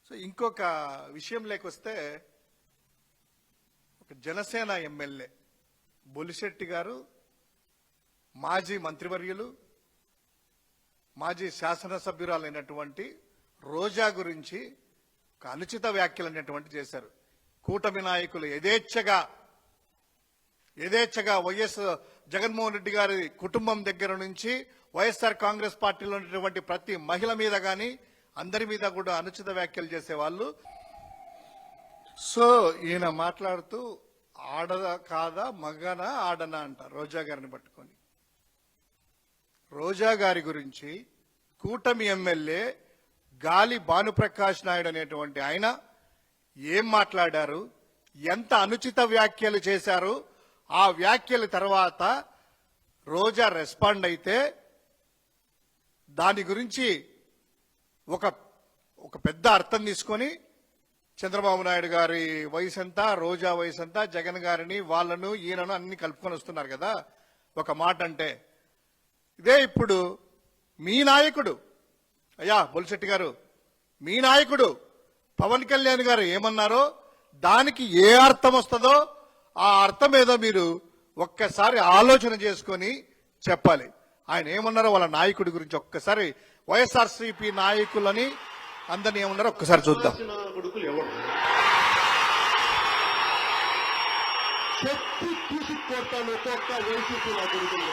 So ఇంకొక విషయం లేకొస్తే ఒక జనసేన ఎమ్మెల్యే బొలిశెట్టి గారు మాజీ మంత్రివర్యులు మాజీ శాసనసభ్యురాలైనటువంటి రోజా గురించి ఒక అనుచిత వ్యాఖ్యలు అనేటువంటి చేశారు. కూటమి నాయకులు యథేచ్ఛగా వైఎస్ జగన్మోహన్ రెడ్డి గారి కుటుంబం దగ్గర నుంచి వైఎస్ఆర్ కాంగ్రెస్ పార్టీలో ఉన్నటువంటి ప్రతి మహిళ మీద కానీ అందరి మీద కూడా అనుచిత వ్యాఖ్యలు చేసేవాళ్ళు. సో ఈయన మాట్లాడుతూ ఆడదా కాదా మగనా ఆడనా అంట రోజా గారిని పట్టుకొని. రోజా గారి గురించి కూటమి ఎమ్మెల్యే గాలి భానుప్రకాష్ నాయుడు అనేటువంటి ఆయన ఏం మాట్లాడారు, ఎంత అనుచిత వ్యాఖ్యలు చేశారు, ఆ వ్యాఖ్యల తర్వాత రోజా రెస్పాండ్ అయితే దాని గురించి ఒక పెద్ద అర్థం తీసుకొని చంద్రబాబు నాయుడు గారి వయసు ఎంత, రోజా వయసు ఎంత, జగన్ గారిని వాళ్ళను ఈయనను అన్ని కలుపుకొని వస్తున్నారు కదా. ఒక మాట అంటే ఇదే ఇప్పుడు మీ నాయకుడు అయ్యా బొలిశెట్టి గారు, మీ నాయకుడు పవన్ కళ్యాణ్ గారు ఏమన్నారో దానికి ఏ అర్థం వస్తుందో ఆ అర్థం ఏదో మీరు ఒక్కసారి ఆలోచన చేసుకొని చెప్పాలి. ఆయన ఏమన్నారో వాళ్ళ నాయకుడి గురించి ఒక్కసారి వైఎస్ఆర్సీపీ నాయకులని అందరినీ ఏమన్నారో ఒక్కసారి చూద్దాం. చెప్పు తీసుకొడతాను ఒక్కొక్క వైసీపీ నా కొడుకులు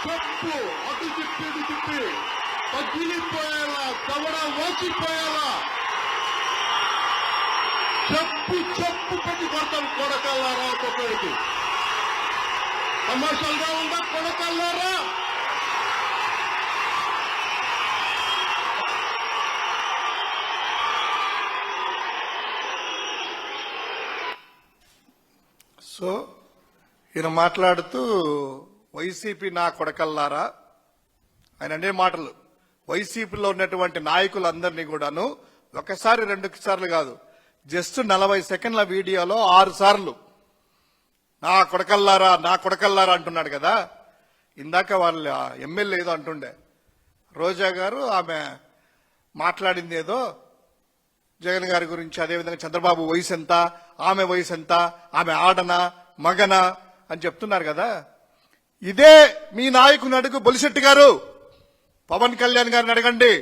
చెప్పు అటు చెప్పి పగిలిపోయేలా కవడ వాచిపోయేలా చెప్పు పెట్టి కొడతాను కొడకల్లారా ఒక్కొక్కడికి. కమర్షియల్గా ఉందా కొడకల్లారా? సో ఈయన మాట్లాడుతూ వైసీపీ నా కొడకల్లారా, ఆయన అనే మాటలు వైసీపీలో ఉన్నటువంటి నాయకులందరినీ కూడాను ఒకసారి 2 సార్లు కాదు, జస్ట్ 40 సెకండ్ల వీడియోలో 6 సార్లు నా కొడకల్లారా అంటున్నాడు కదా. ఇందాక వాళ్ళ ఎమ్మెల్యే ఏదో అంటుండే రోజా గారు, ఆమె మాట్లాడింది ఏదో జగన్ గారి గురించి, అదేవిధంగా చంద్రబాబు వయసు ఎంత, ఆమె వయసు ఎంత, ఆమె ఆడనా మగనా అని చెప్తున్నారు కదా. ఇదే మీ నాయకుని అడుగు బొలిశెట్టి గారు, పవన్ కళ్యాణ్ గారిని అడగండి.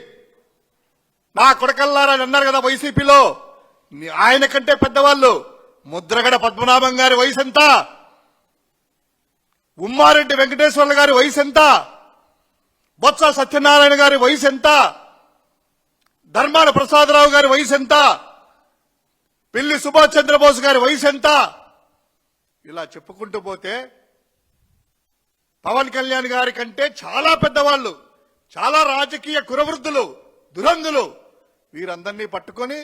నా కొడకల్లారా అని అన్నారు కదా వైసీపీలో, ఆయన కంటే పెద్దవాళ్ళు ముద్రగడ పద్మనాభం గారి వయసు ఎంత, ఉమ్మారెడ్డి వెంకటేశ్వర్ల గారి వయసు ఎంత, బొత్స సత్యనారాయణ గారి వయసు ఎంత, ధర్మాన ప్రసాదరావు గారి వయసు ఎంత, పిల్లి సుభాష్ చంద్రబోస్ గారి వయసు ఎంత, ఇలా చెప్పుకుంటూ పోతే పవన్ కళ్యాణ్ గారి కంటే చాలా పెద్దవాళ్ళు, చాలా రాజకీయ కురవృద్ధులు, దురంధులు, వీరందరినీ పట్టుకొని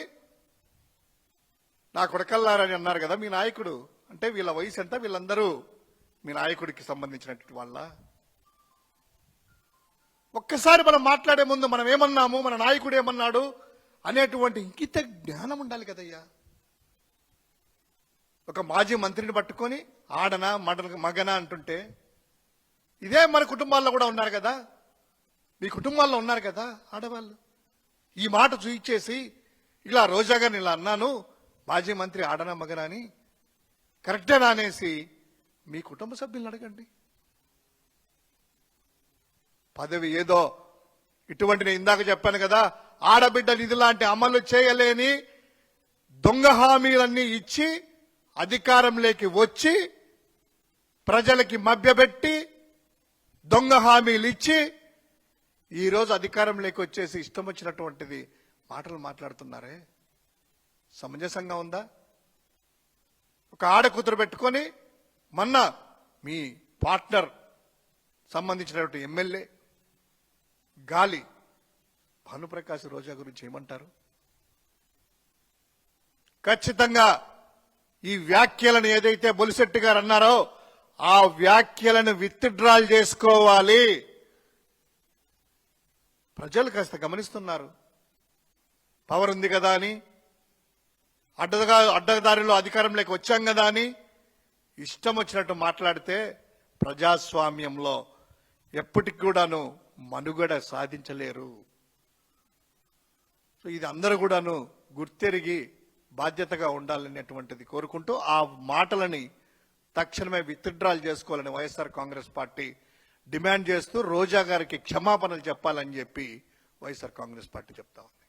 నా కొడకల్లారని అన్నారు కదా మీ నాయకుడు. అంటే వీళ్ళ వయసు ఎంత, వీళ్ళందరూ మీ నాయకుడికి సంబంధించినటువంటి వాళ్ళ. ఒక్కసారి మనం మాట్లాడే ముందు మనం ఏమన్నాము, మన నాయకుడు ఏమన్నాడు అనేటువంటి ఇంకిత జ్ఞానం ఉండాలి కదయ్యా. ఒక మాజీ మంత్రిని పట్టుకొని ఆడనా మగనా అంటుంటే, ఇదే మన కుటుంబాల్లో కూడా ఉన్నారు కదా, మీ కుటుంబాల్లో ఉన్నారు కదా ఆడవాళ్ళు. ఈ మాట చూయించేసి ఇలా రోజా గారిని ఇలా అన్నాను, మాజీ మంత్రి ఆడనా మగనా అని కరెక్టేనా అనేసి మీ కుటుంబ సభ్యులను అడగండి. పదవి ఏదో ఇటువంటి, నేను ఇందాక చెప్పాను కదా, ఆడబిడ్డ నిధి లాంటి అమలు చేయలేని దొంగ హామీలన్నీ ఇచ్చి అధికారంలోకి వచ్చి ప్రజలకి మభ్యపెట్టి దొంగ హామీలు ఇచ్చి ఈరోజు అధికారంలోకి వచ్చేసి ఇష్టం వచ్చినటువంటిది మాటలు మాట్లాడుతున్నారే, సమంజసంగా ఉందా? ఒక ఆడకూతురు పెట్టుకొని మొన్న మీ పార్ట్నర్ సంబంధించినటువంటి ఎమ్మెల్యే గాలి భానుప్రకాష్ రోజా గురించి ఏమంటారు? ఖచ్చితంగా ఈ వ్యాఖ్యలను ఏదైతే బొలిశెట్టి గారు అన్నారో ఆ వ్యాఖ్యలను విత్డ్రాల్ చేసుకోవాలి. ప్రజలు కాస్త గమనిస్తున్నారు. పవర్ ఉంది కదా అని, అడ్డదారిలో అధికారంలోకి వచ్చాం కదా అని ఇష్టం వచ్చినట్టు మాట్లాడితే ప్రజాస్వామ్యంలో ఎప్పటికి కూడాను మనుగడ సాధించలేరు. సో ఇది అందరూ కూడాను గుర్తెరిగి బాధ్యతగా ఉండాలనేటువంటిది కోరుకుంటూ ఆ మాటలని తక్షణమే విత్డ్రాల్ చేసుకోవాలని వైఎస్ఆర్ కాంగ్రెస్ పార్టీ డిమాండ్ చేస్తూ రోజా గారికి క్షమాపణలు చెప్పాలని చెప్పి వైఎస్ఆర్ కాంగ్రెస్ పార్టీ చెప్తా ఉంది.